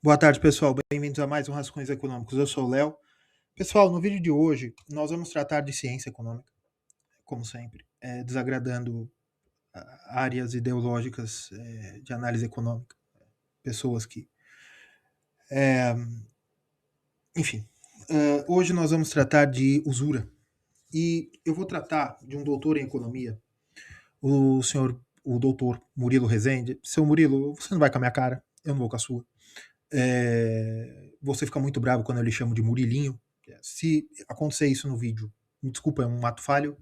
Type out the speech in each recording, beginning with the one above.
Boa tarde, pessoal. Bem-vindos a mais um Rascunhos Econômicos. Eu sou o Léo. Pessoal, no vídeo de hoje, nós vamos tratar de ciência econômica, como sempre, desagradando áreas ideológicas de análise econômica, pessoas que. é, enfim, hoje nós vamos tratar de usura. E eu vou tratar de um doutor em economia, o doutor Murilo Rezende. Seu Murilo, você não vai com a minha cara, eu não vou com a sua. Você fica muito bravo quando eu lhe chamo de Murilinho. Se acontecer isso no vídeo, me desculpa, é um ato falho.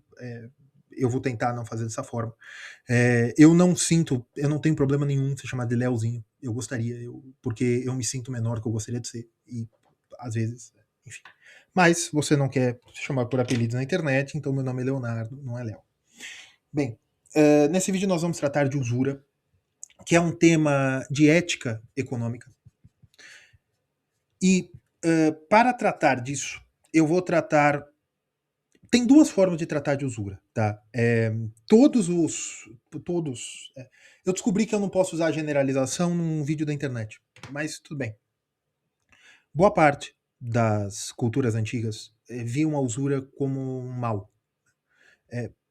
Eu vou tentar não fazer dessa forma. Eu não tenho problema nenhum em ser chamado de Leozinho. Eu gostaria, porque eu me sinto menor que eu gostaria de ser. E às vezes, enfim. Mas você não quer se chamar por apelidos na internet, então meu nome é Leonardo, não é Léo. Bem, nesse vídeo nós vamos tratar de usura, que é um tema de ética econômica. E para tratar disso, eu vou tratar. Tem duas formas de tratar de usura, tá? Todos os. Todos. Eu descobri que eu não posso usar generalização num vídeo da internet, mas tudo bem. Boa parte das culturas antigas viam a usura como um mal.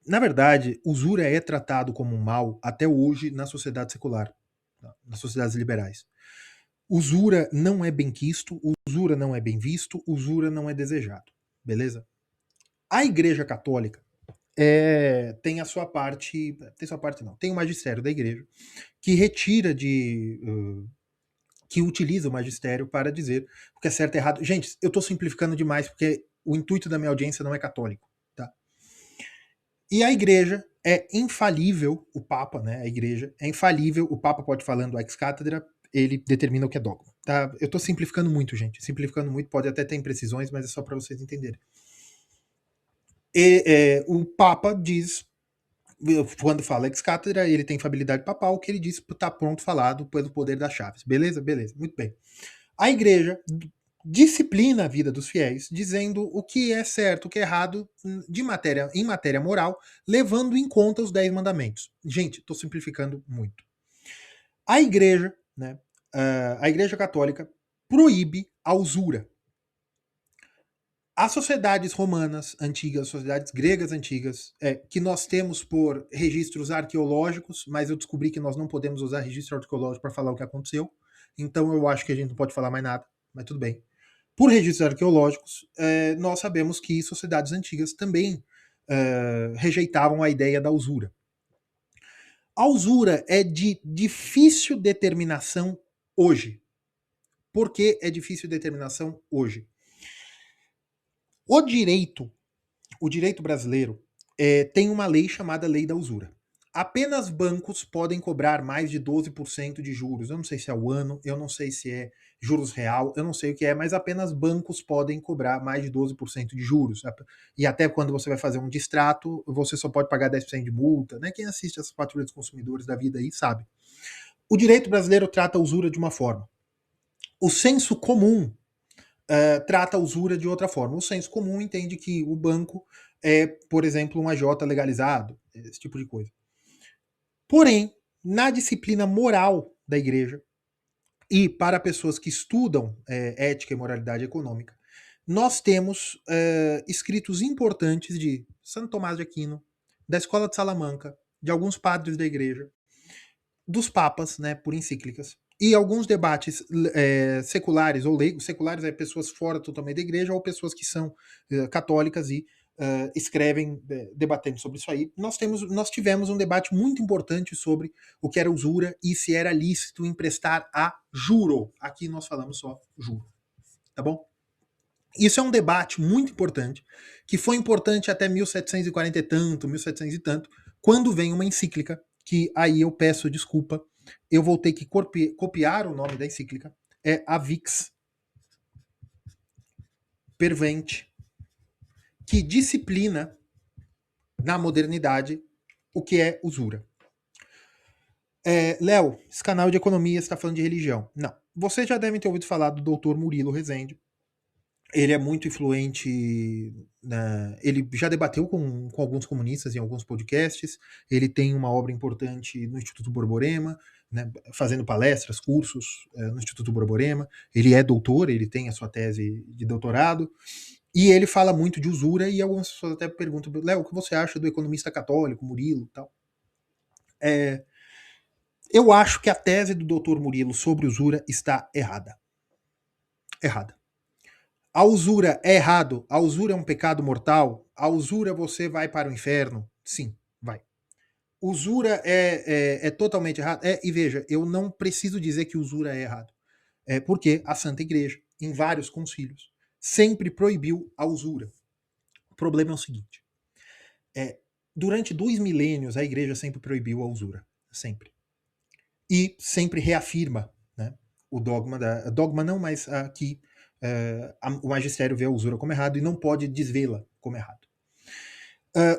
Na verdade, usura é tratado como um mal até hoje na sociedade secular, nas sociedades liberais. Usura não é bem quisto, usura não é bem visto, usura não é desejado. Beleza? A Igreja Católica tem a sua parte. Tem sua parte não. Tem o magistério da igreja que retira de. Que utiliza o magistério para dizer o que é certo e errado. Gente, eu estou simplificando demais porque o intuito da minha audiência não é católico. Tá? E a igreja é infalível, o Papa, né? A igreja é infalível, o Papa pode falando ex cátedra, ele determina o que é dogma. Tá? Eu estou simplificando muito, gente. Simplificando muito, pode até ter imprecisões, mas é só para vocês entenderem. O Papa diz, quando fala ex cátedra, ele tem infabilidade papal, que ele diz está pronto falado pelo poder das chaves. Beleza? Beleza, muito bem. A igreja disciplina a vida dos fiéis, dizendo o que é certo, o que é errado em matéria moral, levando em conta os 10 mandamentos. Gente, estou simplificando muito. A igreja, né, a igreja católica proíbe a usura. As sociedades romanas antigas, sociedades gregas antigas, que nós temos por registros arqueológicos, mas eu descobri que nós não podemos usar registro arqueológico para falar o que aconteceu, então eu acho que a gente não pode falar mais nada, mas tudo bem. Por registros arqueológicos, nós sabemos que sociedades antigas também rejeitavam a ideia da usura. A usura é de difícil determinação hoje. Por que é difícil determinação hoje? O direito brasileiro tem uma lei chamada Lei da Usura. Apenas bancos podem cobrar mais de 12% de juros. Eu não sei se é o ano, eu não sei se é juros real, eu não sei o que é, mas apenas bancos podem cobrar mais de 12% de juros. E até quando você vai fazer um distrato, você só pode pagar 10% de multa. Né? Quem assiste as patrulhas dos consumidores da vida aí sabe. O direito brasileiro trata a usura de uma forma. O senso comum trata a usura de outra forma. O senso comum entende que o banco é, por exemplo, um AJ legalizado, esse tipo de coisa. Porém, na disciplina moral da igreja, e para pessoas que estudam ética e moralidade econômica, nós temos escritos importantes de Santo Tomás de Aquino, da Escola de Salamanca, de alguns padres da igreja, dos papas, né, por encíclicas, e alguns debates seculares ou leigos. Seculares é pessoas fora totalmente da igreja ou pessoas que são católicas e escrevem debatendo sobre isso aí. Nós tivemos um debate muito importante sobre o que era usura e se era lícito emprestar a juro. Aqui nós falamos só juro, tá bom? Isso é um debate muito importante, que foi importante até 1740 e tanto, 1700 e tanto, quando vem uma encíclica, que aí eu peço desculpa, eu vou ter que copiar o nome da encíclica, é a Vix Pervente, que disciplina na modernidade o que é usura. Léo, esse canal de economia está falando de religião. Não. Vocês já devem ter ouvido falar do Dr. Murilo Rezende. Ele é muito influente. Ele já debateu com alguns comunistas em alguns podcasts. Ele tem uma obra importante no Instituto Borborema, né, fazendo palestras, cursos no Instituto Borborema. Ele é doutor, ele tem a sua tese de doutorado, e ele fala muito de usura, e algumas pessoas até perguntam, Léo, o que você acha do economista católico, Murilo e tal? Eu acho que a tese do Dr. Murilo sobre usura está errada. Errada. A usura é errado? A usura é um pecado mortal? A usura você vai para o inferno? Sim, vai. Usura é totalmente errado? E veja, eu não preciso dizer que usura é errado. Porque a Santa Igreja, em vários concílios, sempre proibiu a usura. O problema é o seguinte. Durante 2 milênios, a Igreja sempre proibiu a usura. Sempre. E sempre reafirma, né, o dogma dogma não, mas que o magistério vê a usura como errado e não pode desvê-la como errado.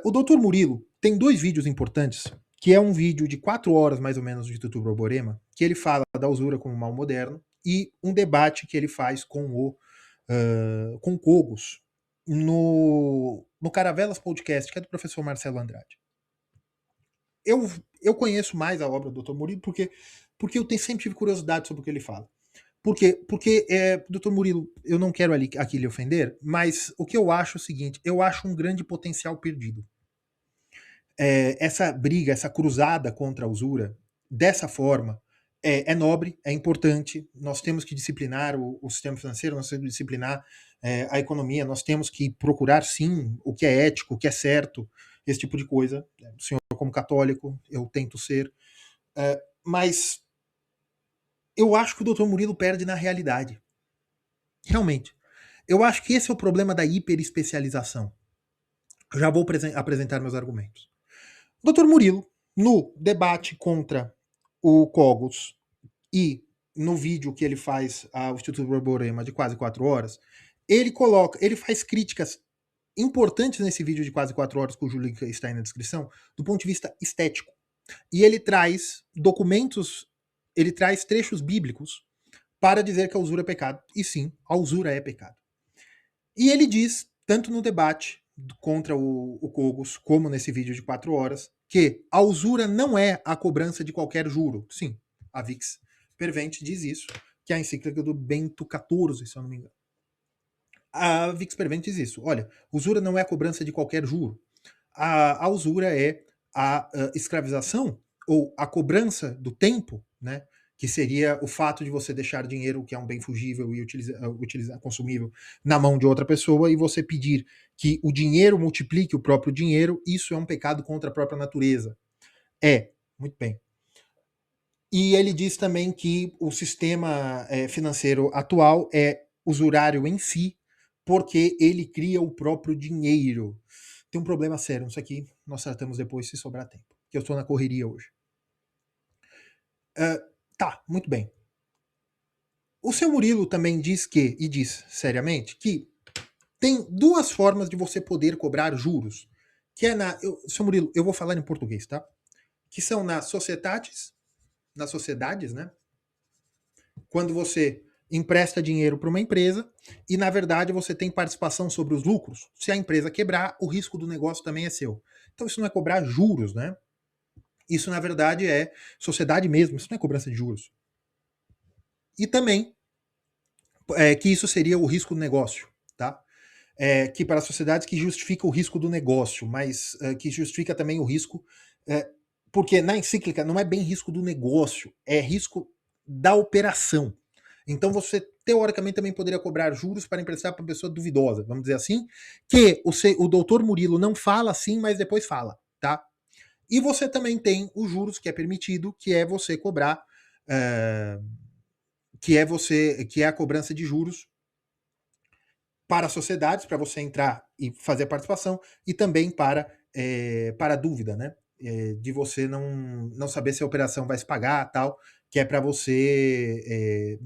O Dr. Murilo tem 2 vídeos importantes, que é um vídeo de 4 horas mais ou menos do Instituto Borborema, que ele fala da usura como mal moderno, e um debate que ele faz com o Cogos no Caravelas Podcast, que é do professor Marcelo Andrade. Eu conheço mais a obra do Dr. Murilo porque eu sempre tive curiosidade sobre o que ele fala. Por quê? Porque, Dr. Murilo, eu não quero aqui lhe ofender, mas o que eu acho é o seguinte, eu acho um grande potencial perdido. Essa briga, essa cruzada contra a usura, dessa forma, é nobre, é importante, nós temos que disciplinar o sistema financeiro, nós temos que disciplinar a economia, nós temos que procurar, sim, o que é ético, o que é certo, esse tipo de coisa. O senhor, como católico, eu tento ser, mas eu acho que o Dr. Murilo perde na realidade. Realmente. Eu acho que esse é o problema da hiperespecialização. Eu já vou apresentar meus argumentos. O Dr. Murilo, no debate contra o Cogos e no vídeo que ele faz ao Instituto Borborema de quase 4 horas, ele faz críticas importantes nesse vídeo de quase 4 horas, cujo link está aí na descrição, do ponto de vista estético. E ele traz documentos, ele traz trechos bíblicos para dizer que a usura é pecado. E sim, a usura é pecado. E ele diz, tanto no debate contra o Cogos, como nesse vídeo de 4 horas, que a usura não é a cobrança de qualquer juro. Sim, a Vix Pervente diz isso, que é a encíclica do Bento XIV, se eu não me engano. A Vix Pervente diz isso. Olha, usura não é a cobrança de qualquer juro. A usura é a escravização ou a cobrança do tempo, né? Que seria o fato de você deixar dinheiro, que é um bem fugível e utilizar consumível, na mão de outra pessoa, e você pedir que o dinheiro multiplique o próprio dinheiro, isso é um pecado contra a própria natureza. Muito bem. E ele diz também que o sistema financeiro atual é usurário em si, porque ele cria o próprio dinheiro. Tem um problema sério, isso aqui nós tratamos depois se sobrar tempo, que eu estou na correria hoje. Tá, muito bem. O seu Murilo também diz e diz seriamente, que tem 2 formas de você poder cobrar juros, que é seu Murilo, eu vou falar em português, tá? Que são nas sociedades, né? Quando você empresta dinheiro para uma empresa e, na verdade, você tem participação sobre os lucros. Se a empresa quebrar, o risco do negócio também é seu. Então, isso não é cobrar juros, né? Isso, na verdade, é sociedade mesmo. Isso não é cobrança de juros. E também que isso seria o risco do negócio, tá? Que para sociedades que justifica o risco do negócio, mas que justifica também o risco, porque na encíclica não é bem risco do negócio, é risco da operação. Então você, teoricamente, também poderia cobrar juros para emprestar para pessoa duvidosa, vamos dizer assim, que o doutor Murilo não fala assim, mas depois fala, tá? E você também tem os juros, que é permitido, que é você cobrar, que é a cobrança de juros para sociedades, para você entrar e fazer a participação, e também para a dúvida, né? De você não saber se a operação vai se pagar, tal, que é para você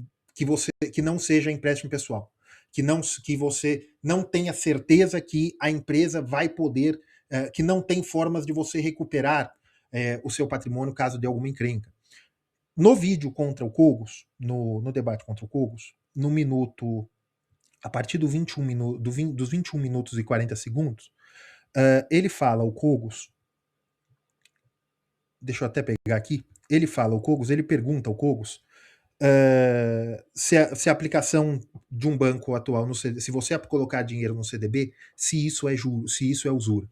que não seja empréstimo pessoal, que você não tenha certeza que a empresa vai poder, que não tem formas de você recuperar o seu patrimônio caso de alguma encrenca. No vídeo contra o Cogos, no debate contra o Cogos, no minuto, a partir dos 21 minutos e 40 segundos, ele fala, o Cogos, deixa eu até pegar aqui, ele fala, o Cogos, ele pergunta ao Cogos se a aplicação de um banco atual, se você colocar dinheiro no CDB, se isso é juro, se isso é usura.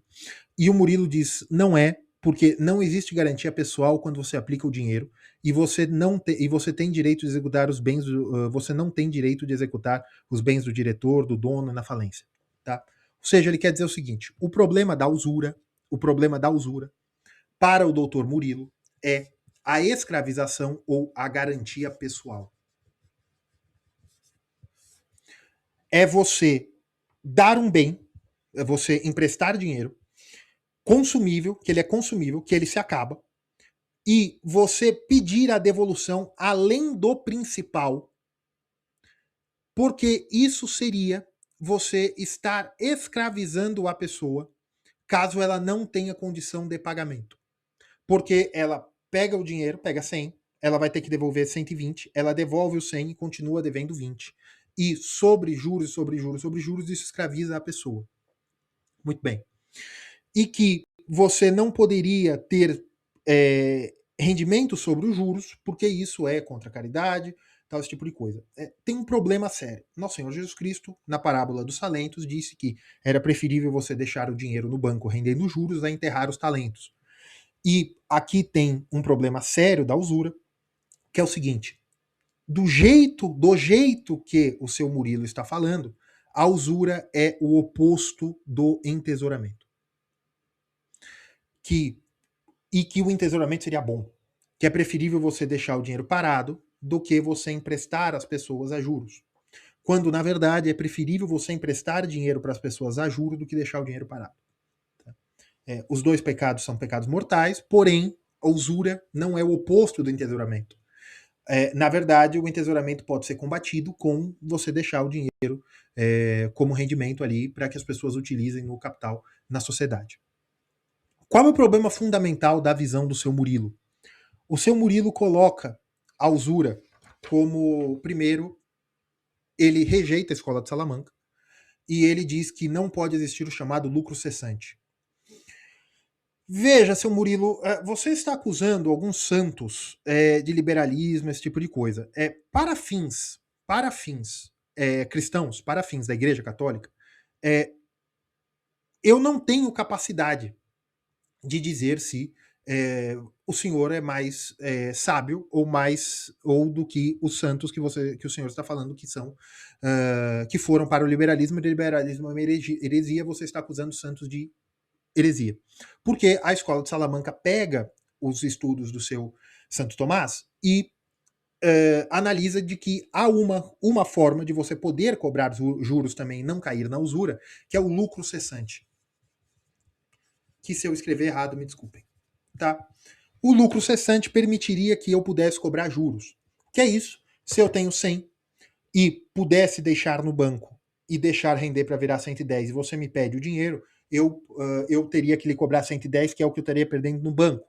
E o Murilo diz, não é, porque não existe garantia pessoal quando você aplica o dinheiro e você tem direito de executar os bens, você não tem direito de executar os bens do diretor, do dono na falência, tá? Ou seja, ele quer dizer o seguinte: o problema da usura para o doutor Murilo é a escravização ou a garantia pessoal. É você dar um bem, é você emprestar dinheiro consumível, que ele é consumível, que ele se acaba, e você pedir a devolução além do principal, porque isso seria você estar escravizando a pessoa caso ela não tenha condição de pagamento. Porque ela pega o dinheiro, pega 100, ela vai ter que devolver 120, ela devolve o 100 e continua devendo 20. E sobre juros, sobre juros, sobre juros, isso escraviza a pessoa. Muito bem. E que você não poderia ter rendimento sobre os juros, porque isso é contra a caridade, tal, esse tipo de coisa. Tem um problema sério. Nosso Senhor Jesus Cristo, na parábola dos talentos, disse que era preferível você deixar o dinheiro no banco rendendo juros a enterrar os talentos. E aqui tem um problema sério da usura, que é o seguinte: do jeito que o seu Murilo está falando, a usura é o oposto do entesouramento. E que o entesouramento seria bom. Que é preferível você deixar o dinheiro parado do que você emprestar às pessoas a juros. Quando, na verdade, é preferível você emprestar dinheiro para as pessoas a juros do que deixar o dinheiro parado. Os dois pecados são pecados mortais, porém, a usura não é o oposto do entesouramento. Na verdade, o entesouramento pode ser combatido com você deixar o dinheiro como rendimento ali para que as pessoas utilizem no capital na sociedade. Qual é o problema fundamental da visão do seu Murilo? O seu Murilo coloca a usura como, primeiro, ele rejeita a escola de Salamanca e ele diz que não pode existir o chamado lucro cessante. Veja, seu Murilo, você está acusando alguns santos de liberalismo, esse tipo de coisa. Para fins cristãos, para fins da Igreja Católica, eu não tenho capacidade de dizer se o senhor é mais sábio ou do que os santos que o senhor está falando que são que foram para o liberalismo. E o liberalismo é uma heresia. Você está acusando os santos de heresia. Porque a escola de Salamanca pega os estudos do seu Santo Tomás e analisa de que há uma forma de você poder cobrar juros também e não cair na usura, que é o lucro cessante. Que se eu escrever errado, me desculpem. Tá? O lucro cessante permitiria que eu pudesse cobrar juros. Que é isso? Se eu tenho 100 e pudesse deixar no banco e deixar render para virar 110 e você me pede o dinheiro, eu teria que lhe cobrar 110, que é o que eu estaria perdendo no banco.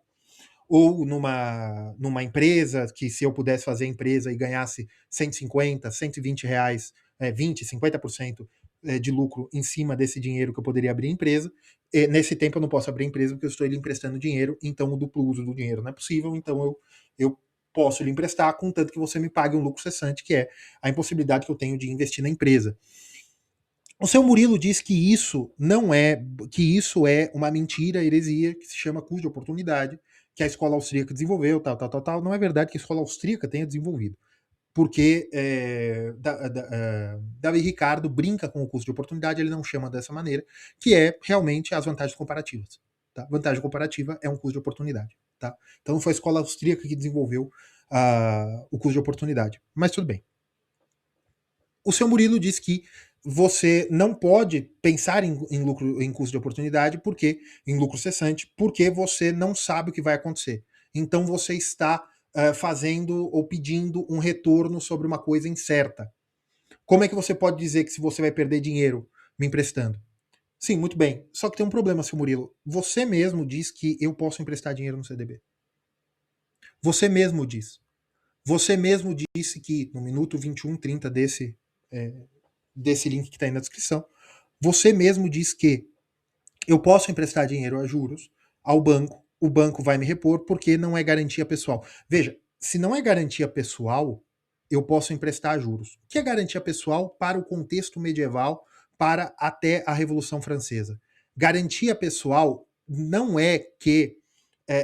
Ou numa empresa, que se eu pudesse fazer empresa e ganhasse 150, 120 reais, 20, 50% de lucro em cima desse dinheiro que eu poderia abrir empresa, nesse tempo eu não posso abrir empresa porque eu estou lhe emprestando dinheiro, então o duplo uso do dinheiro não é possível, então eu posso lhe emprestar, contanto que você me pague um lucro cessante, que é a impossibilidade que eu tenho de investir na empresa. O seu Murilo diz que isso é uma mentira, heresia, que se chama custo de oportunidade, que a escola austríaca desenvolveu, tal. Não é verdade que a escola austríaca tenha desenvolvido. Porque Davi Ricardo brinca com o custo de oportunidade, ele não chama dessa maneira, que é realmente as vantagens comparativas. Tá? Vantagem comparativa é um custo de oportunidade. Tá? Então não foi a escola austríaca que desenvolveu o custo de oportunidade. Mas tudo bem. O seu Murilo diz que você não pode pensar em custo de oportunidade, em lucro cessante, porque você não sabe o que vai acontecer. Então você está fazendo ou pedindo um retorno sobre uma coisa incerta. Como é que você pode dizer que se você vai perder dinheiro me emprestando? Sim, muito bem. Só que tem um problema, seu Murilo. Você mesmo diz que eu posso emprestar dinheiro no CDB. Você mesmo diz. Você mesmo disse que no minuto 21:30 desse link que está aí na descrição, você mesmo diz que eu posso emprestar dinheiro a juros ao banco o banco vai me repor porque não é garantia pessoal. Veja, se não é garantia pessoal, eu posso emprestar juros. O que é garantia pessoal para o contexto medieval, para até a Revolução Francesa? Garantia pessoal não é que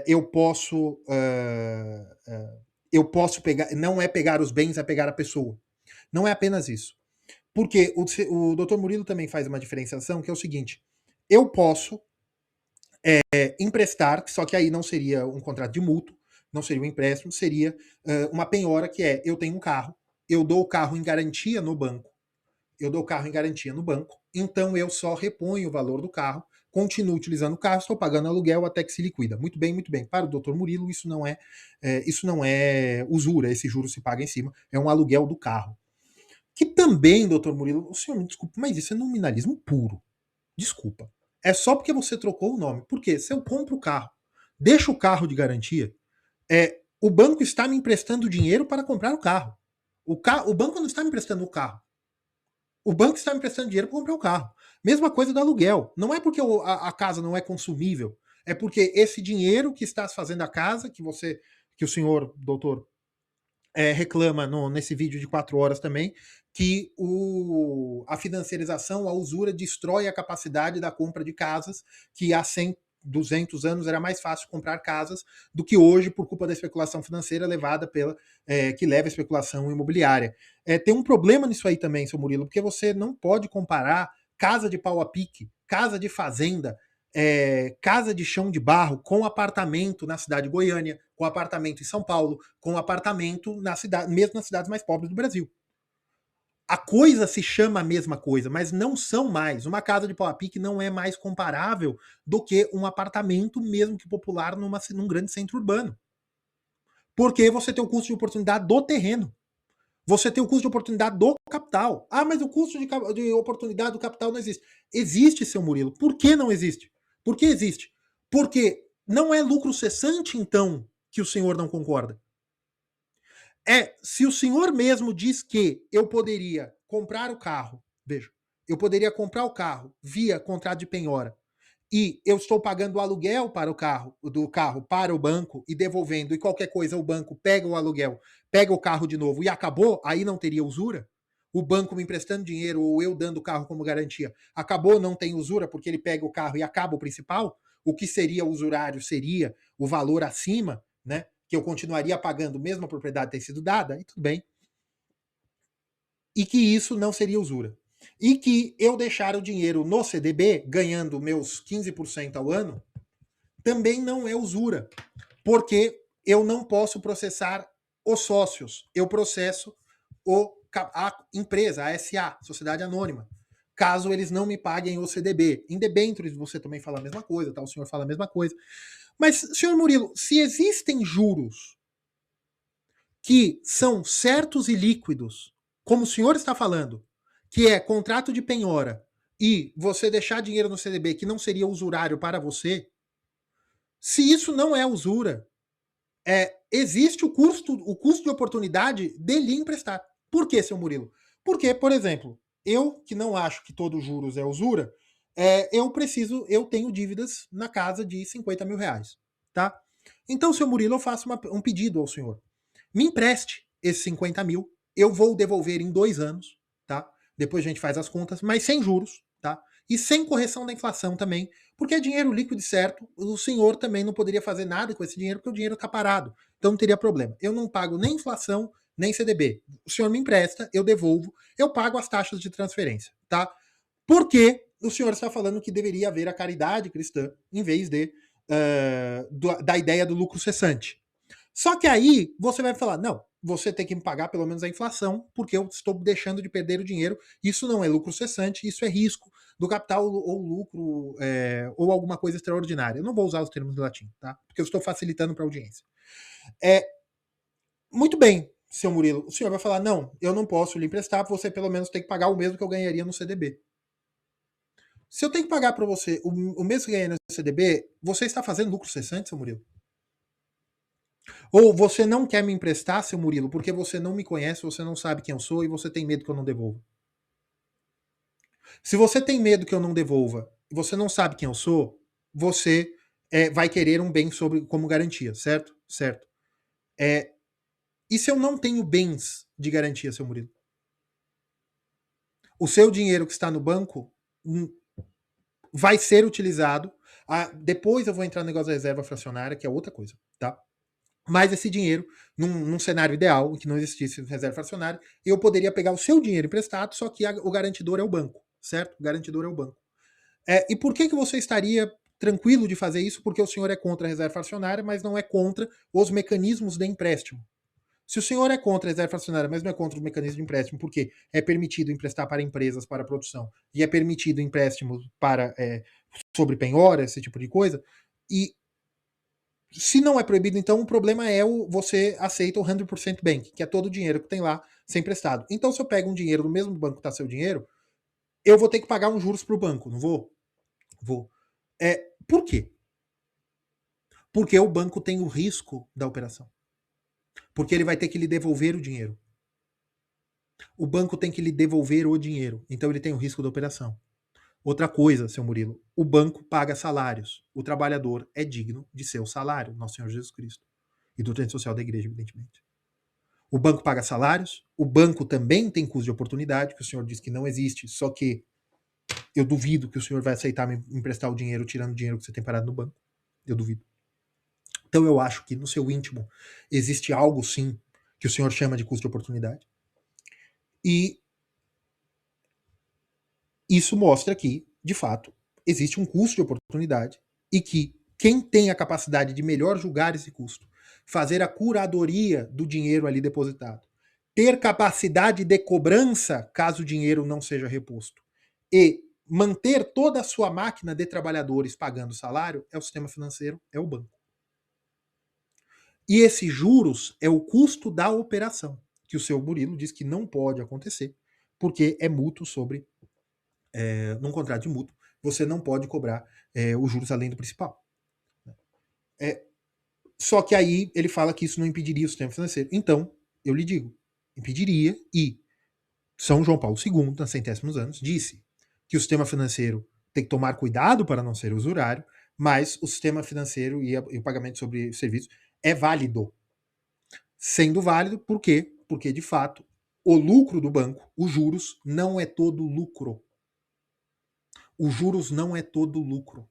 eu posso pegar, não é pegar os bens, é pegar a pessoa. Não é apenas isso. Porque o Dr. Murilo também faz uma diferenciação que é o seguinte: eu posso emprestar, só que aí não seria um contrato de mútuo, não seria um empréstimo, seria uma penhora, que é: eu tenho um carro, eu dou o carro em garantia no banco, então eu só reponho o valor do carro, continuo utilizando o carro, estou pagando aluguel até que se liquida. Muito bem, muito bem. Para o Dr. Murilo, isso não é usura, esse juro se paga em cima, é um aluguel do carro. Que também, Dr. Murilo, o senhor me desculpe, mas isso é nominalismo puro. Desculpa. É só porque você trocou o nome. Por quê? Se eu compro o carro, deixo o carro de garantia, o banco está me emprestando dinheiro para comprar o carro. O banco não está me emprestando o carro. O banco está me emprestando dinheiro para comprar o carro. Mesma coisa do aluguel. Não é porque a casa não é consumível, é porque esse dinheiro que está fazendo a casa, que o senhor, doutor, reclama nesse vídeo de 4 horas também, que a financiarização, a usura, destrói a capacidade da compra de casas, que há 100, 200 anos era mais fácil comprar casas do que hoje, por culpa da especulação financeira que leva à especulação imobiliária. Tem um problema nisso aí também, seu Murilo, porque você não pode comparar casa de pau a pique, casa de fazenda, casa de chão de barro com apartamento na cidade de Goiânia, com apartamento em São Paulo, com apartamento mesmo nas cidades mais pobres do Brasil. A coisa se chama a mesma coisa, mas não são mais. Uma casa de pau a pique não é mais comparável do que um apartamento, mesmo que popular, num grande centro urbano. Porque você tem o custo de oportunidade do terreno. Você tem o custo de oportunidade do capital. Ah, mas o custo de oportunidade do capital não existe. Existe, seu Murilo. Por que não existe? Por que existe? Porque não é lucro cessante, então, que o senhor não concorda. Se o senhor mesmo diz que eu poderia comprar o carro, veja, eu poderia comprar o carro via contrato de penhora, e eu estou pagando o aluguel do carro para o banco e devolvendo, e qualquer coisa o banco pega o aluguel, pega o carro de novo e acabou, aí não teria usura? O banco me emprestando dinheiro ou eu dando o carro como garantia, acabou, não tem usura porque ele pega o carro e acaba o principal? O que seria usurário seria o valor acima, né? Que eu continuaria pagando mesmo a propriedade ter sido dada, e tudo bem. E que isso não seria usura. E que eu deixar o dinheiro no CDB, ganhando meus 15% ao ano, também não é usura, porque eu não posso processar os sócios, eu processo a empresa, a SA, Sociedade Anônima, caso eles não me paguem o CDB. Em debêntures você também fala a mesma coisa, tá? O senhor fala a mesma coisa. Mas, senhor Murilo, se existem juros que são certos e líquidos, como o senhor está falando, que é contrato de penhora, e você deixar dinheiro no CDB que não seria usurário para você, se isso não é usura, existe o custo de oportunidade de lhe emprestar. Por que, seu Murilo? Porque, por exemplo, eu que não acho que todo juros é usura, eu tenho dívidas na casa de 50 mil reais, tá? Então, seu Murilo, eu faço um pedido ao senhor. Me empreste esses 50 mil, eu vou devolver em 2 anos, tá? Depois a gente faz as contas, mas sem juros, tá? E sem correção da inflação também, porque é dinheiro líquido e certo, o senhor também não poderia fazer nada com esse dinheiro, porque o dinheiro está parado, então não teria problema. Eu não pago nem inflação, nem CDB. O senhor me empresta, eu devolvo, eu pago as taxas de transferência, tá? Porque o senhor está falando que deveria haver a caridade cristã, em vez da ideia do lucro cessante. Só que aí você vai falar, não, você tem que me pagar pelo menos a inflação, porque eu estou deixando de perder o dinheiro. Isso não é lucro cessante, isso é risco do capital ou lucro ou alguma coisa extraordinária. Eu não vou usar os termos em latim, tá? Porque eu estou facilitando para a audiência. Muito bem, seu Murilo. O senhor vai falar, não, eu não posso lhe emprestar, você pelo menos tem que pagar o mesmo que eu ganharia no CDB. Se eu tenho que pagar para você o mesmo que eu ganharia no CDB, você está fazendo lucro cessante, seu Murilo? Ou você não quer me emprestar, seu Murilo, porque você não me conhece, você não sabe quem eu sou e você tem medo que eu não devolva. Se você tem medo que eu não devolva e você não sabe quem eu sou, você vai querer um bem como garantia, certo? Certo. E se eu não tenho bens de garantia, seu Murilo? O seu dinheiro que está no banco vai ser utilizado. Depois eu vou entrar no negócio da reserva fracionária, que é outra coisa, tá? Mas esse dinheiro, num cenário ideal, em que não existisse reserva fracionária, eu poderia pegar o seu dinheiro emprestado, só que o garantidor é o banco, certo? O garantidor é o banco. E por que você estaria tranquilo de fazer isso? Porque o senhor é contra a reserva fracionária, mas não é contra os mecanismos de empréstimo. Se o senhor é contra a reserva fracionária, mas não é contra o mecanismo de empréstimo, porque é permitido emprestar para empresas para produção e é permitido empréstimo para sobre penhora, esse tipo de coisa, e se não é proibido, então o problema é você aceita o 100% Bank, que é todo o dinheiro que tem lá ser emprestado. Então, se eu pego um dinheiro do mesmo banco que está seu dinheiro, eu vou ter que pagar uns juros para o banco, não vou? Vou. Por quê? Porque o banco tem o risco da operação. Porque ele vai ter que lhe devolver o dinheiro. O banco tem que lhe devolver o dinheiro. Então ele tem o risco da operação. Outra coisa, seu Murilo, o banco paga salários. O trabalhador é digno de seu salário, Nosso Senhor Jesus Cristo. E do doutrina social da igreja, evidentemente. O banco paga salários, o banco também tem custo de oportunidade, que o senhor diz que não existe, só que eu duvido que o senhor vai aceitar me emprestar o dinheiro tirando o dinheiro que você tem parado no banco. Eu duvido. Então eu acho que no seu íntimo existe algo, sim, que o senhor chama de custo de oportunidade. E isso mostra que, de fato, existe um custo de oportunidade e que quem tem a capacidade de melhor julgar esse custo, fazer a curadoria do dinheiro ali depositado, ter capacidade de cobrança caso o dinheiro não seja reposto e manter toda a sua máquina de trabalhadores pagando salário é o sistema financeiro, é o banco. E esses juros é o custo da operação, que o seu Murilo diz que não pode acontecer, porque é mútuo sobre num contrato de mútuo, você não pode cobrar os juros além do principal. Só que aí ele fala que isso não impediria o sistema financeiro. Então, eu lhe digo, impediria, e São João Paulo II, nas centésimos anos, disse que o sistema financeiro tem que tomar cuidado para não ser usurário, mas o sistema financeiro e o pagamento sobre serviços é válido. Sendo válido, por quê? Porque, de fato, o lucro do banco, os juros, não é todo lucro. Os juros não é todo lucro.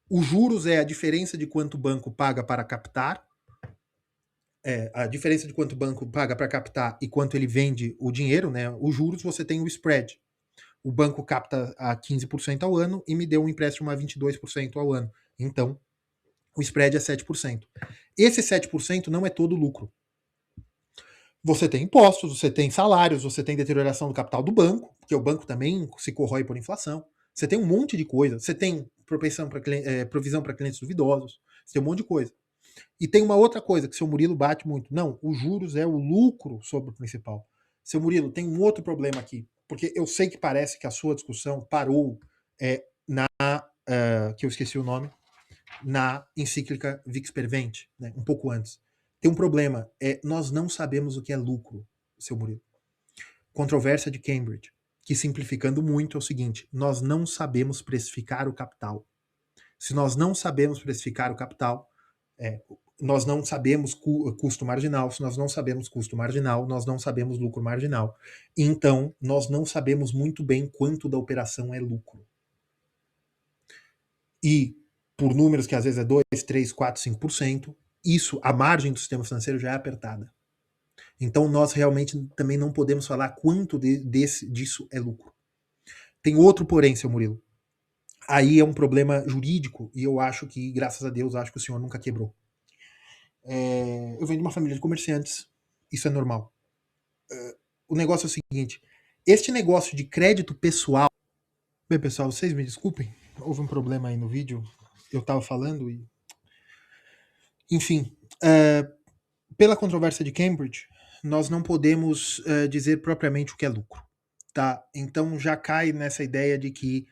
Os juros é a diferença de quanto o banco paga para captar, a diferença de quanto o banco paga para captar e quanto ele vende o dinheiro, né? Os juros você tem o spread. O banco capta a 15% ao ano e me deu um empréstimo a 22% ao ano. Então, o spread é 7%. Esse 7% não é todo lucro. Você tem impostos, você tem salários, você tem deterioração do capital do banco, porque o banco também se corrói por inflação. Você tem um monte de coisa. Você tem provisão para clientes duvidosos. Você tem um monte de coisa. E tem uma outra coisa que o seu Murilo bate muito. Não, os juros é o lucro sobre o principal. Seu Murilo, tem um outro problema aqui. Porque eu sei que parece que a sua discussão parou que eu esqueci o nome, na encíclica Vix Pervente, né, um pouco antes. Tem um problema, nós não sabemos o que é lucro, seu Murilo. Controvérsia de Cambridge, que simplificando muito é o seguinte, nós não sabemos precificar o capital. Se nós não sabemos precificar o capital, nós não sabemos custo marginal. Se nós não sabemos custo marginal, nós não sabemos lucro marginal. Então, nós não sabemos muito bem quanto da operação é lucro. E por números que às vezes é 2, 3, 4, 5%, isso, a margem do sistema financeiro já é apertada. Então nós realmente também não podemos falar quanto disso é lucro. Tem outro porém, seu Murilo. Aí é um problema jurídico e eu acho que, graças a Deus, acho que o senhor nunca quebrou. Eu venho de uma família de comerciantes, isso é normal. O negócio é o seguinte, este negócio de crédito pessoal... Bem, pessoal, vocês me desculpem, houve um problema aí no vídeo, eu tava falando e... Enfim, pela controvérsia de Cambridge, nós não podemos dizer propriamente o que é lucro, tá? Então já cai nessa ideia de que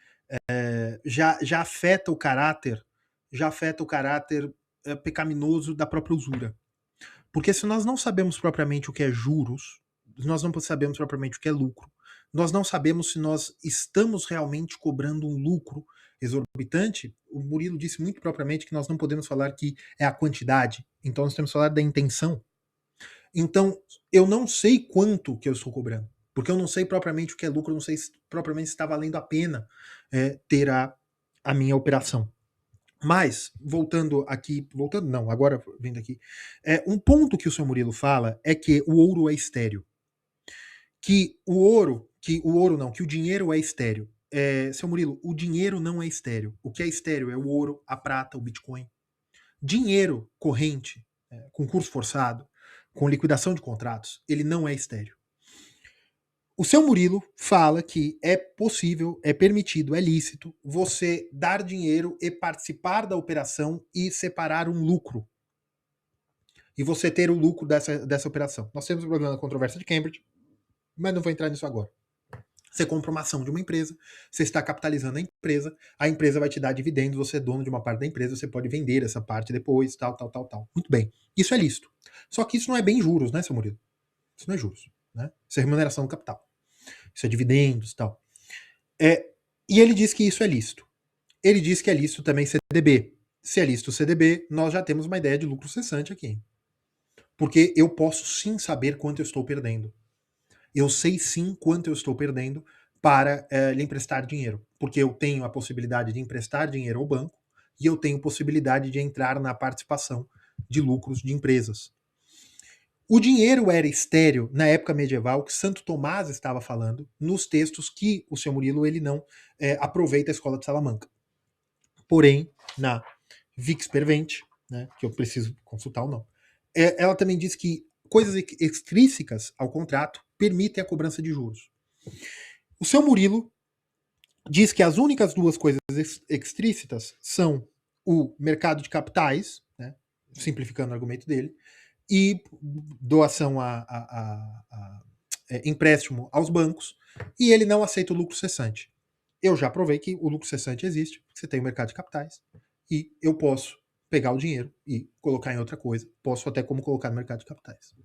já afeta o caráter, pecaminoso da própria usura. Porque se nós não sabemos propriamente o que é juros, nós não sabemos propriamente o que é lucro, nós não sabemos se nós estamos realmente cobrando um lucro exorbitante, o Murilo disse muito propriamente que nós não podemos falar que é a quantidade, então nós temos que falar da intenção. Então, eu não sei quanto que eu estou cobrando, porque eu não sei propriamente o que é lucro, eu não sei propriamente se está valendo a pena ter a minha operação. Mas, agora vendo aqui, um ponto que o seu Murilo fala é que o ouro é estéreo. Que o dinheiro é estéreo. Seu Murilo, o dinheiro não é estéreo. O que é estéreo é o ouro, a prata, o Bitcoin. Dinheiro corrente, com curso forçado, com liquidação de contratos, ele não é estéreo. O seu Murilo fala que é possível, é permitido, é lícito você dar dinheiro e participar da operação e separar um lucro. E você ter o lucro dessa operação. Nós temos o problema da controvérsia de Cambridge, mas não vou entrar nisso agora. Você compra uma ação de uma empresa, você está capitalizando a empresa vai te dar dividendos, você é dono de uma parte da empresa, você pode vender essa parte depois, tal. Muito bem. Isso é lícito. Só que isso não é bem juros, né, seu Murilo? Isso não é juros. Né? Isso é remuneração do capital. Isso é dividendos e tal. E ele diz que isso é lícito. Ele diz que é lícito também CDB. Se é lícito CDB, nós já temos uma ideia de lucro cessante aqui. Porque eu posso sim saber quanto eu estou perdendo. Eu sei sim quanto eu estou perdendo para lhe emprestar dinheiro. Porque eu tenho a possibilidade de emprestar dinheiro ao banco e eu tenho possibilidade de entrar na participação de lucros de empresas. O dinheiro era estéreo na época medieval, que Santo Tomás estava falando, nos textos que o seu Murilo ele não aproveita a escola de Salamanca. Porém, na Vix Pervente, né, que eu preciso consultar ou não, ela também diz que coisas extrínsecas ao contrato permitem a cobrança de juros. O seu Murilo diz que as únicas duas coisas extrínsecas são o mercado de capitais, né, simplificando o argumento dele, e doação empréstimo aos bancos, e ele não aceita o lucro cessante. Eu já provei que o lucro cessante existe, você tem o mercado de capitais, e eu posso pegar o dinheiro e colocar em outra coisa, posso até como colocar no mercado de capitais.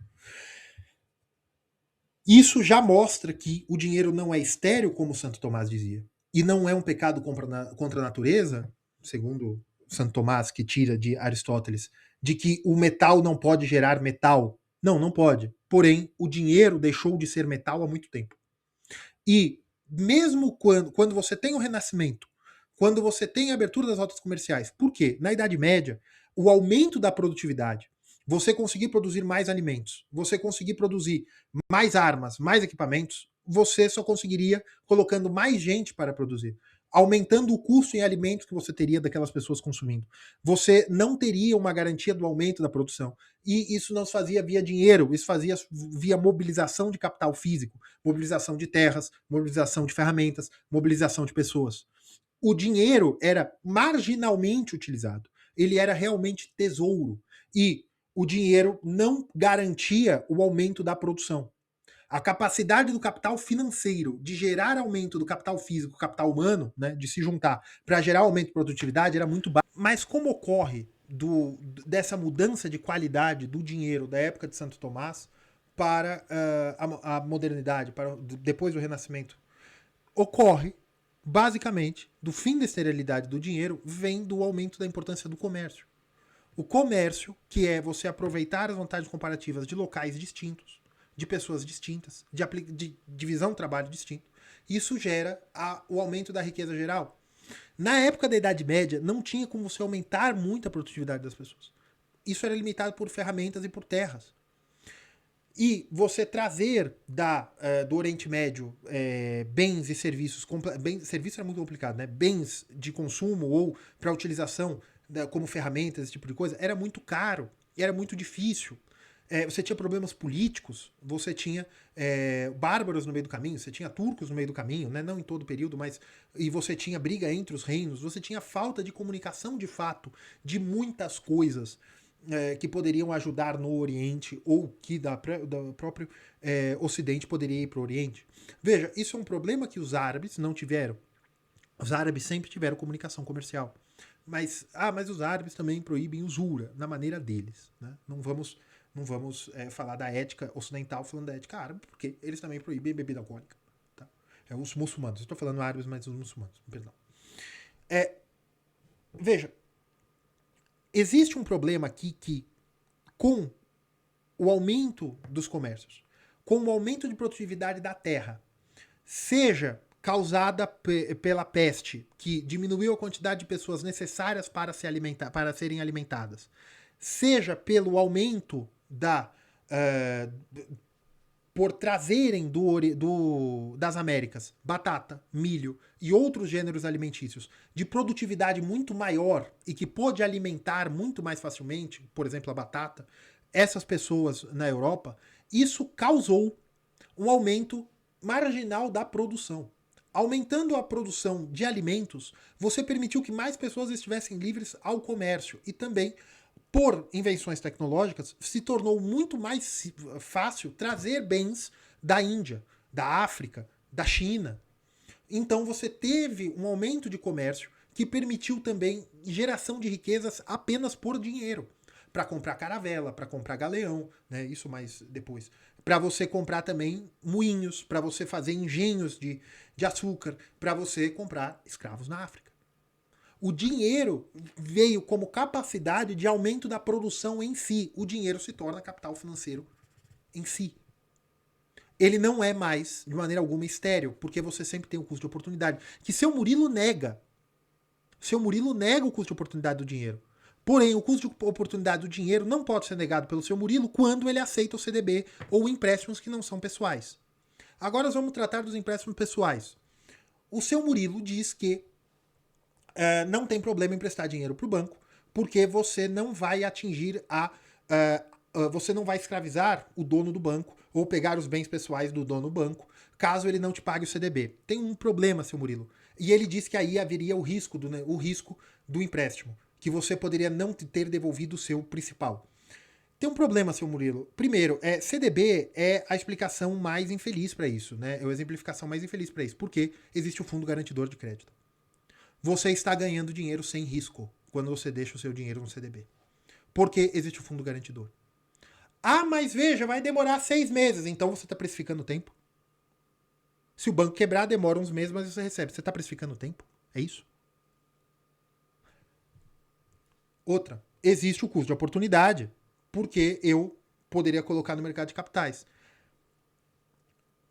Isso já mostra que o dinheiro não é estéril, como Santo Tomás dizia, e não é um pecado contra a natureza, segundo Santo Tomás, que tira de Aristóteles, de que o metal não pode gerar metal. Não, não pode. Porém, o dinheiro deixou de ser metal há muito tempo. E mesmo quando você tem o Renascimento, quando você tem a abertura das rotas comerciais, por quê? Na Idade Média, o aumento da produtividade, você conseguir produzir mais alimentos, você conseguir produzir mais armas, mais equipamentos, você só conseguiria colocando mais gente para produzir, aumentando o custo em alimentos que você teria daquelas pessoas consumindo. Você não teria uma garantia do aumento da produção. E isso não se fazia via dinheiro, isso fazia via mobilização de capital físico, mobilização de terras, mobilização de ferramentas, mobilização de pessoas. O dinheiro era marginalmente utilizado. Ele era realmente tesouro. E o dinheiro não garantia o aumento da produção. A capacidade do capital financeiro de gerar aumento do capital físico, capital humano, né, de se juntar para gerar aumento de produtividade era muito baixo. Mas como ocorre dessa mudança de qualidade do dinheiro da época de Santo Tomás para a modernidade, para depois do Renascimento, ocorre basicamente do fim da esterilidade do dinheiro vem do aumento da importância do comércio. O comércio, que é você aproveitar as vantagens comparativas de locais distintos, de pessoas distintas, de divisão do trabalho distinto, isso gera o aumento da riqueza geral. Na época da Idade Média, não tinha como você aumentar muito a produtividade das pessoas. Isso era limitado por ferramentas e por terras. E você trazer do Oriente Médio bens e serviços, serviço era muito complicado, né? Bens de consumo ou para utilização como ferramentas, esse tipo de coisa, era muito caro e era muito difícil. Você tinha problemas políticos, você tinha bárbaros no meio do caminho, você tinha turcos no meio do caminho, né? Não em todo o período, mas e você tinha briga entre os reinos, você tinha falta de comunicação de fato de muitas coisas que poderiam ajudar no Oriente ou que do próprio Ocidente poderia ir para o Oriente. Veja, isso é um problema que os árabes não tiveram. Os árabes sempre tiveram comunicação comercial. Mas os árabes também proíbem usura, na maneira deles. Né? Não vamos falar da ética ocidental falando da ética árabe, porque eles também proíbem bebida alcoólica. Tá? Os muçulmanos. Estou falando árabes, mas os muçulmanos, perdão. Veja, existe um problema aqui que, com o aumento dos comércios, com o aumento de produtividade da terra, seja causada pela peste, que diminuiu a quantidade de pessoas necessárias para para serem alimentadas, seja pelo aumento por trazerem das Américas batata, milho e outros gêneros alimentícios de produtividade muito maior e que pôde alimentar muito mais facilmente, por exemplo, a batata, essas pessoas na Europa, isso causou um aumento marginal da produção. Aumentando a produção de alimentos, você permitiu que mais pessoas estivessem livres ao comércio e também, por invenções tecnológicas, se tornou muito mais fácil trazer bens da Índia, da África, da China. Então você teve um aumento de comércio que permitiu também geração de riquezas apenas por dinheiro. Para comprar caravela, para comprar galeão, né? Isso mais depois. Para você comprar também moinhos, para você fazer engenhos de açúcar, para você comprar escravos na África. O dinheiro veio como capacidade de aumento da produção em si. O dinheiro se torna capital financeiro em si. Ele não é mais, de maneira alguma, estéril, porque você sempre tem o custo de oportunidade. Que seu Murilo nega. Seu Murilo nega o custo de oportunidade do dinheiro. Porém, o custo de oportunidade do dinheiro não pode ser negado pelo seu Murilo quando ele aceita o CDB ou empréstimos que não são pessoais. Agora nós vamos tratar dos empréstimos pessoais. O seu Murilo diz que não tem problema emprestar dinheiro para o banco, porque você não vai atingir você não vai escravizar o dono do banco ou pegar os bens pessoais do dono do banco, caso ele não te pague o CDB. Tem um problema, seu Murilo. E ele diz que aí haveria o risco do empréstimo, que você poderia não ter devolvido o seu principal. Tem um problema, seu Murilo. Primeiro, CDB é a explicação mais infeliz para isso, né? É a exemplificação mais infeliz para isso, porque existe o fundo garantidor de crédito. Você está ganhando dinheiro sem risco quando você deixa o seu dinheiro no CDB. Porque existe o fundo garantidor. Ah, mas veja, vai demorar 6 meses, então você está precificando o tempo. Se o banco quebrar, demora uns meses, mas você recebe. Você está precificando o tempo? É isso? Outra, existe o custo de oportunidade, porque eu poderia colocar no mercado de capitais.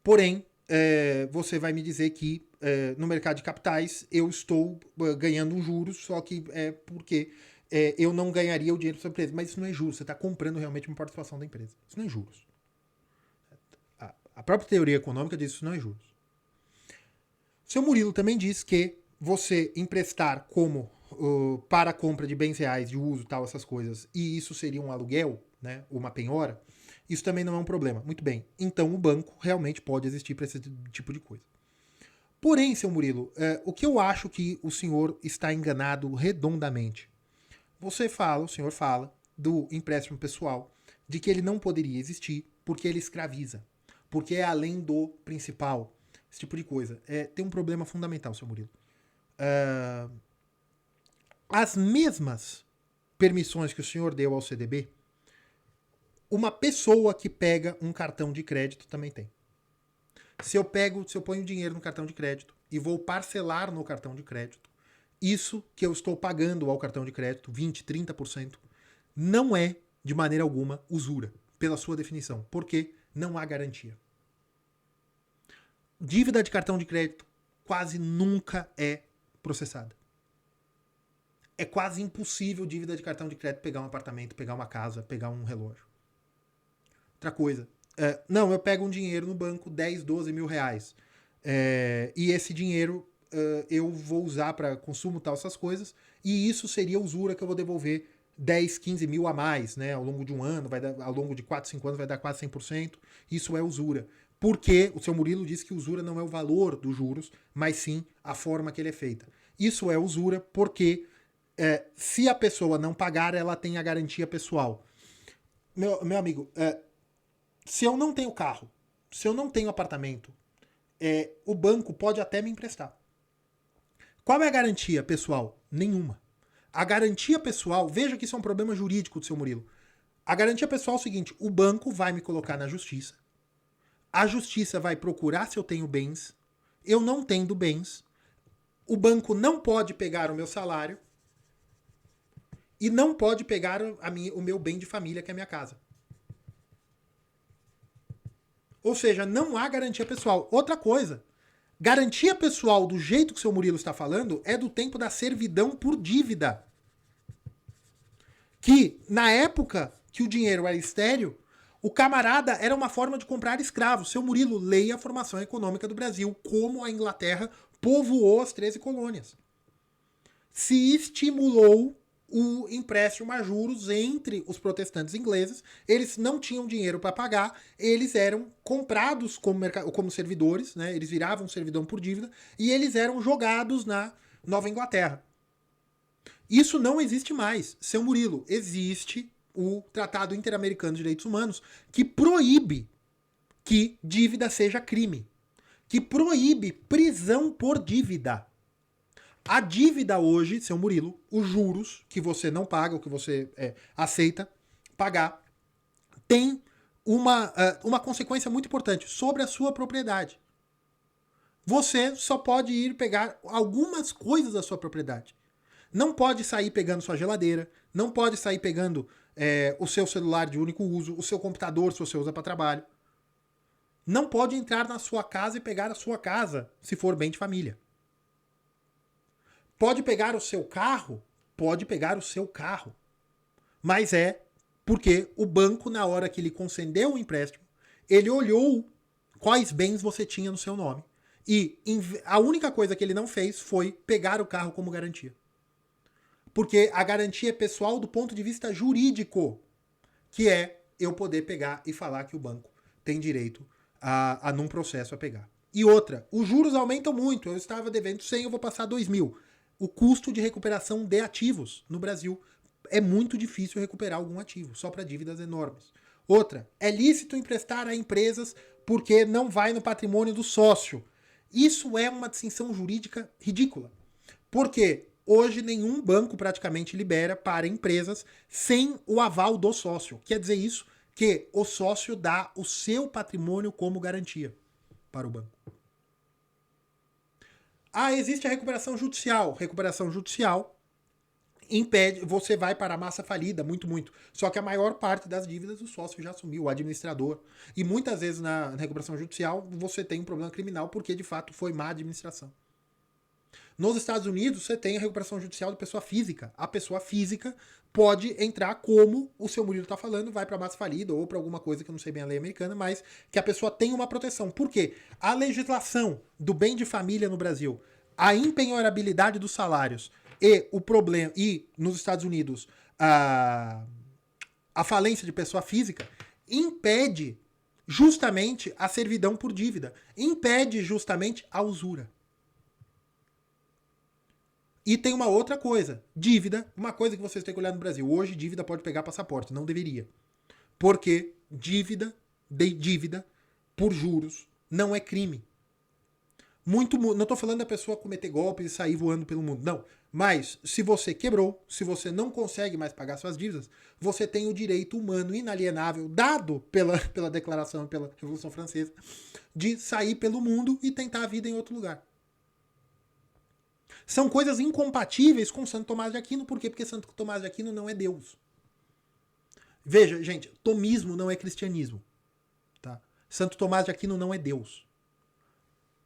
Porém, você vai me dizer que no mercado de capitais eu estou ganhando juros, só que é porque eu não ganharia o dinheiro da sua empresa. Mas isso não é juros, você está comprando realmente uma participação da empresa. Isso não é juros. A própria teoria econômica diz que isso não é juros. Seu Murilo também diz que você emprestar como para a compra de bens reais, de uso, tal, essas coisas, e isso seria um aluguel, né, uma penhora, isso também não é um problema. Muito bem. Então o banco realmente pode existir para esse tipo de coisa. Porém, seu Murilo, o que eu acho que o senhor está enganado redondamente. O senhor fala do empréstimo pessoal, de que ele não poderia existir porque ele escraviza, porque é além do principal, esse tipo de coisa. Tem um problema fundamental, seu Murilo. As mesmas permissões que o senhor deu ao CDB, uma pessoa que pega um cartão de crédito também tem. Se eu ponho dinheiro no cartão de crédito e vou parcelar no cartão de crédito, isso que eu estou pagando ao cartão de crédito, 20%, 30%, não é, de maneira alguma, usura, pela sua definição, porque não há garantia. Dívida de cartão de crédito quase nunca é processada. É quase impossível dívida de cartão de crédito pegar um apartamento, pegar uma casa, pegar um relógio. Outra coisa. Não, eu pego um dinheiro no banco, 10, 12 mil reais. E esse dinheiro eu vou usar para consumo, tal, essas coisas. E isso seria usura que eu vou devolver 10, 15 mil a mais, né? Ao longo de um ano, ao longo de 4, 5 anos vai dar quase 100%. Isso é usura. Porque o seu Murilo disse que usura não é o valor dos juros, mas sim a forma que ele é feita. Isso é usura porque se a pessoa não pagar, ela tem a garantia pessoal. Meu amigo, se eu não tenho carro, se eu não tenho apartamento, o banco pode até me emprestar. Qual é a garantia pessoal? Nenhuma. A garantia pessoal, veja que isso é um problema jurídico do seu Murilo. A garantia pessoal é o seguinte: o banco vai me colocar na justiça, a justiça vai procurar se eu tenho bens, eu não tendo bens, o banco não pode pegar o meu salário e não pode pegar o meu bem de família, que é a minha casa. Ou seja, não há garantia pessoal. Outra coisa, garantia pessoal do jeito que o seu Murilo está falando é do tempo da servidão por dívida. Que, na época que o dinheiro era estéril, o camarada era uma forma de comprar escravos. Seu Murilo, leia a formação econômica do Brasil, como a Inglaterra povoou as 13 colônias. Se estimulou o empréstimo a juros entre os protestantes ingleses. Eles não tinham dinheiro para pagar, eles eram comprados como servidores, né? Eles viravam servidão por dívida e eles eram jogados na Nova Inglaterra. Isso não existe mais. Seu Murilo, existe o Tratado Interamericano de Direitos Humanos que proíbe que dívida seja crime, que proíbe prisão por dívida. A dívida hoje, seu Murilo, os juros que você não paga, o que você aceita pagar, tem uma consequência muito importante sobre a sua propriedade. Você só pode ir pegar algumas coisas da sua propriedade. Não pode sair pegando sua geladeira, não pode sair pegando o seu celular de único uso, o seu computador se você usa para trabalho. Não pode entrar na sua casa e pegar a sua casa, se for bem de família. Pode pegar o seu carro? Pode pegar o seu carro. Mas é porque o banco, na hora que lhe concedeu o empréstimo, ele olhou quais bens você tinha no seu nome. E a única coisa que ele não fez foi pegar o carro como garantia. Porque a garantia é pessoal do ponto de vista jurídico, que é eu poder pegar e falar que o banco tem direito a num processo a pegar. E outra, os juros aumentam muito. Eu estava devendo 100, eu vou passar 2.000. O custo de recuperação de ativos no Brasil é muito difícil recuperar algum ativo, só para dívidas enormes. Outra, é lícito emprestar a empresas porque não vai no patrimônio do sócio. Isso é uma distinção jurídica ridícula. Porque hoje nenhum banco praticamente libera para empresas sem o aval do sócio. Quer dizer isso? Que o sócio dá o seu patrimônio como garantia para o banco. Ah, existe a recuperação judicial. Recuperação judicial impede, você vai para a massa falida, muito. Só que a maior parte das dívidas o sócio já assumiu, o administrador. E muitas vezes na recuperação judicial você tem um problema criminal porque de fato foi má administração. Nos Estados Unidos, você tem a recuperação judicial de pessoa física. A pessoa física pode entrar como o seu Murilo está falando, vai para massa falida ou para alguma coisa que eu não sei bem a lei americana, mas que a pessoa tem uma proteção. Por quê? A legislação do bem de família no Brasil, a impenhorabilidade dos salários e o problema, e nos Estados Unidos, a falência de pessoa física, impede justamente a servidão por dívida, impede justamente a usura. E tem uma outra coisa, dívida, uma coisa que vocês têm que olhar no Brasil. Hoje, dívida pode pegar passaporte, não deveria. Porque dívida por juros não é crime. Não estou falando da pessoa cometer golpes e sair voando pelo mundo, não. Mas se você quebrou, se você não consegue mais pagar suas dívidas, você tem o direito humano inalienável, dado pela Declaração e pela Revolução Francesa, de sair pelo mundo e tentar a vida em outro lugar. São coisas incompatíveis com Santo Tomás de Aquino. Por quê? Porque Santo Tomás de Aquino não é Deus. Veja, gente, tomismo não é cristianismo. Tá? Santo Tomás de Aquino não é Deus.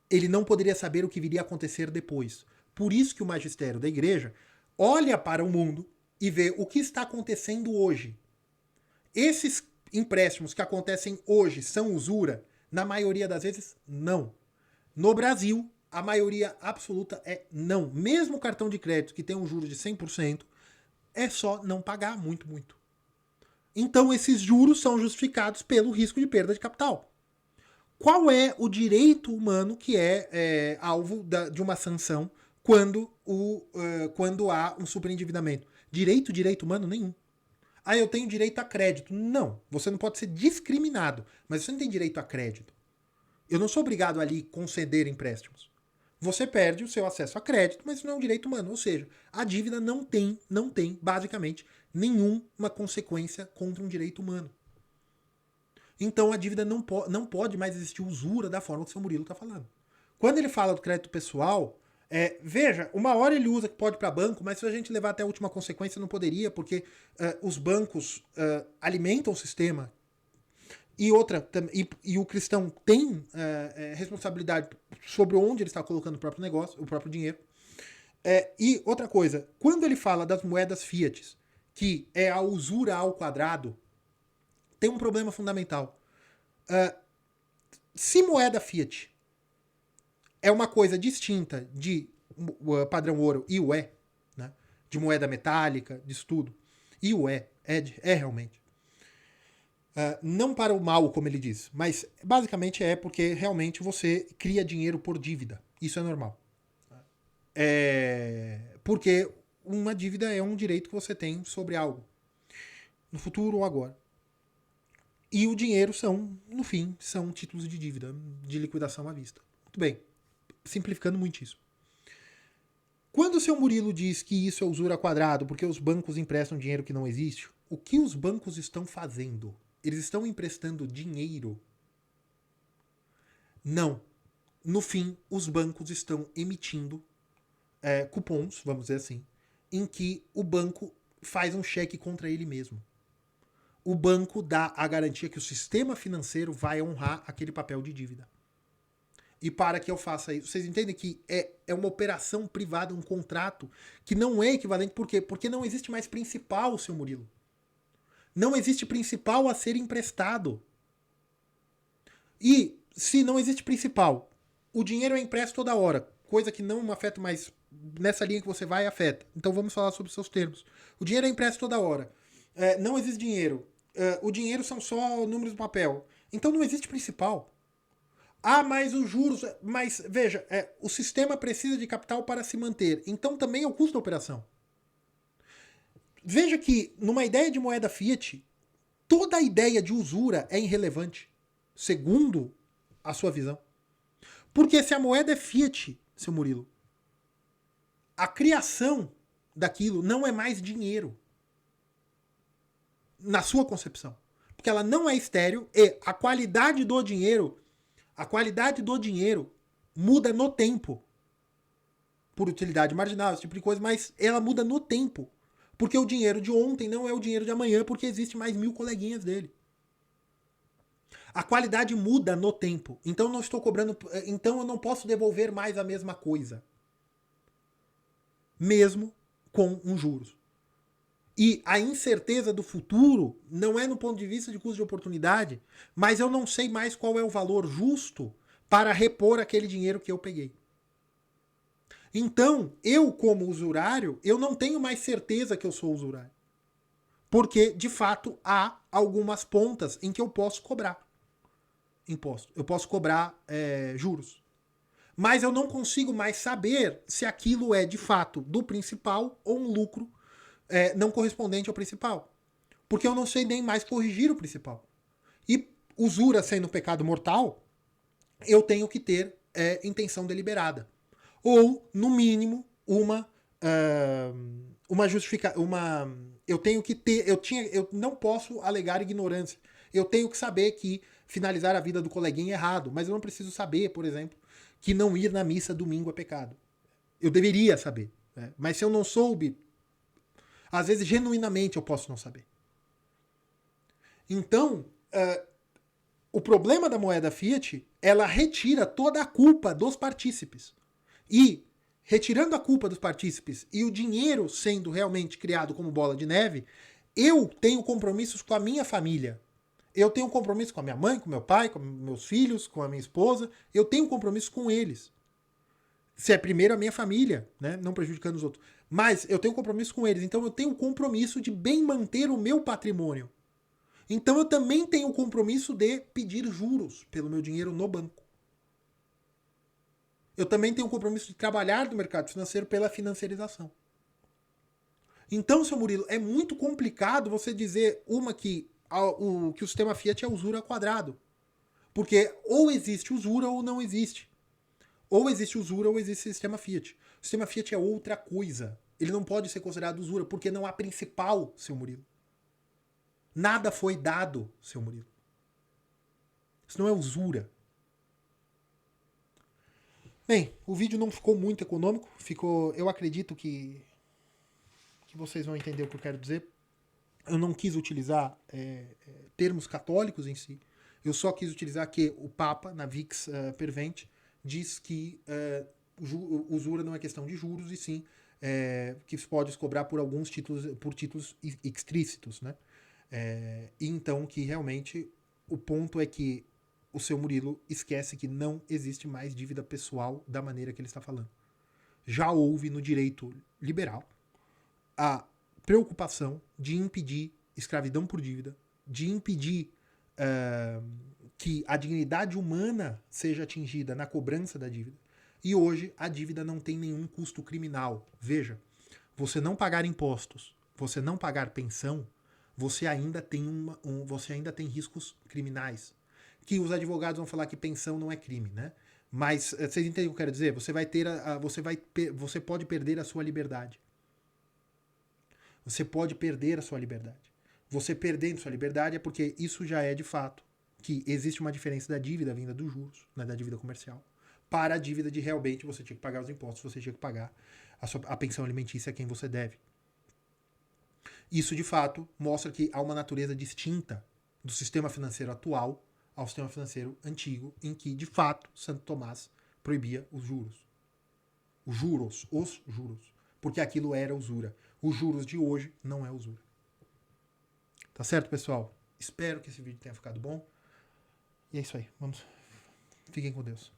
Ele não poderia saber o que viria a acontecer depois. Por isso que o magistério da igreja olha para o mundo e vê o que está acontecendo hoje. Esses empréstimos que acontecem hoje são usura? Na maioria das vezes, não. No Brasil, a maioria absoluta é não. Mesmo o cartão de crédito que tem um juros de 100%, é só não pagar muito. Então esses juros são justificados pelo risco de perda de capital. Qual é o direito humano que é alvo de uma sanção quando há um superendividamento? Direito humano nenhum. Ah, eu tenho direito a crédito. Não, você não pode ser discriminado, mas você não tem direito a crédito. Eu não sou obrigado ali a conceder empréstimos. Você perde o seu acesso a crédito, mas isso não é um direito humano. Ou seja, a dívida não tem, basicamente, nenhuma consequência contra um direito humano. Então a dívida não pode mais existir usura da forma que o seu Murilo está falando. Quando ele fala do crédito pessoal, Veja, uma hora ele usa que pode para banco, mas se a gente levar até a última consequência, não poderia, porque os bancos alimentam o sistema. E outra, e o cristão tem responsabilidade sobre onde ele está colocando o próprio negócio, o próprio dinheiro. E outra coisa, quando ele fala das moedas fiat, que é a usura ao quadrado, tem um problema fundamental. Se moeda fiat é uma coisa distinta de padrão ouro e o né, de moeda metálica, disso tudo, e o é realmente. Não para o mal, como ele diz, mas basicamente é porque realmente você cria dinheiro por dívida. Isso é normal. Porque uma dívida é um direito que você tem sobre algo, no futuro ou agora. E o dinheiro no fim, são títulos de dívida, de liquidação à vista. Muito bem, simplificando muitíssimo. Quando o seu Murilo diz que isso é usura quadrado porque os bancos emprestam dinheiro que não existe, o que os bancos estão fazendo? Eles estão emprestando dinheiro? Não. No fim, os bancos estão emitindo cupons, vamos dizer assim, em que o banco faz um cheque contra ele mesmo. O banco dá a garantia que o sistema financeiro vai honrar aquele papel de dívida. E para que eu faça isso, vocês entendem que é uma operação privada, um contrato que não é equivalente. Por quê? Porque não existe mais principal, seu Murilo. Não existe principal a ser emprestado. E se não existe principal, o dinheiro é impresso toda hora, coisa que não afeta mais nessa linha que você vai, afeta. Então vamos falar sobre os seus termos. O dinheiro é impresso toda hora. Não existe dinheiro. O dinheiro são só números do papel. Então não existe principal. Ah, mas os juros. Mas veja, o sistema precisa de capital para se manter. Então também é o custo da operação. Veja que numa ideia de moeda fiat, toda a ideia de usura é irrelevante, segundo a sua visão. Porque se a moeda é fiat, seu Murilo, a criação daquilo não é mais dinheiro. Na sua concepção. Porque ela não é estéreo e a qualidade do dinheiro muda no tempo. Por utilidade marginal, esse tipo de coisa, mas ela muda no tempo. Porque o dinheiro de ontem não é o dinheiro de amanhã, porque existe mais 1000 coleguinhas dele. A qualidade muda no tempo. Então eu não estou cobrando. Então eu não posso devolver mais a mesma coisa. Mesmo com um juros. E a incerteza do futuro não é no ponto de vista de custo de oportunidade, mas eu não sei mais qual é o valor justo para repor aquele dinheiro que eu peguei. Então, eu como usurário, eu não tenho mais certeza que eu sou usurário. Porque, de fato, há algumas pontas em que eu posso cobrar imposto. Eu posso cobrar juros. Mas eu não consigo mais saber se aquilo é, de fato, do principal ou um lucro não correspondente ao principal. Porque eu não sei nem mais corrigir o principal. E usura sendo um pecado mortal, eu tenho que ter intenção deliberada. Ou, no mínimo, uma justificação. Eu tenho que ter. Eu não posso alegar ignorância. Eu tenho que saber que finalizar a vida do coleguinha é errado, mas eu não preciso saber, por exemplo, que não ir na missa domingo é pecado. Eu deveria saber. Né? Mas se eu não soube, às vezes, genuinamente, eu posso não saber. Então, o problema da moeda fiat, ela retira toda a culpa dos partícipes. E, retirando a culpa dos partícipes e o dinheiro sendo realmente criado como bola de neve, eu tenho compromissos com a minha família. Eu tenho compromisso com a minha mãe, com meu pai, com meus filhos, com a minha esposa. Eu tenho compromisso com eles. Se é primeiro a minha família, né? Não prejudicando os outros. Mas eu tenho compromisso com eles. Então eu tenho o compromisso de bem manter o meu patrimônio. Então eu também tenho o compromisso de pedir juros pelo meu dinheiro no banco. Eu também tenho o compromisso de trabalhar no mercado financeiro pela financiarização. Então, seu Murilo, é muito complicado você dizer que o sistema Fiat é usura ao quadrado. Porque ou existe usura ou não existe. Ou existe usura ou existe sistema Fiat. O sistema Fiat é outra coisa. Ele não pode ser considerado usura porque não há principal, seu Murilo. Nada foi dado, seu Murilo. Isso não é usura. Bem, o vídeo não ficou muito econômico, ficou. Eu acredito que vocês vão entender o que eu quero dizer. Eu não quis utilizar termos católicos em si. Eu só quis utilizar que o Papa, na Vix Pervente, diz que usura não é questão de juros, e sim que se pode cobrar por alguns títulos, por títulos explícitos, né? E então que realmente o ponto é que o seu Murilo esquece que não existe mais dívida pessoal da maneira que ele está falando. Já houve no direito liberal a preocupação de impedir escravidão por dívida, de impedir que a dignidade humana seja atingida na cobrança da dívida. E hoje a dívida não tem nenhum custo criminal. Veja, você não pagar impostos, você não pagar pensão, você ainda tem, você ainda tem riscos criminais. Que os advogados vão falar que pensão não é crime, né? Mas vocês entendem o que eu quero dizer? Você vai ter você pode perder a sua liberdade. Você pode perder a sua liberdade. Você perdendo sua liberdade é porque isso já é de fato que existe uma diferença da dívida vinda dos juros, né, da dívida comercial, para a dívida de realmente você tinha que pagar os impostos, você tinha que pagar a pensão alimentícia a quem você deve. Isso, de fato, mostra que há uma natureza distinta do sistema financeiro atual ao sistema financeiro antigo, em que, de fato, Santo Tomás proibia os juros. Os juros. Porque aquilo era usura. Os juros de hoje não é usura. Tá certo, pessoal? Espero que esse vídeo tenha ficado bom. E é isso aí. Vamos. Fiquem com Deus.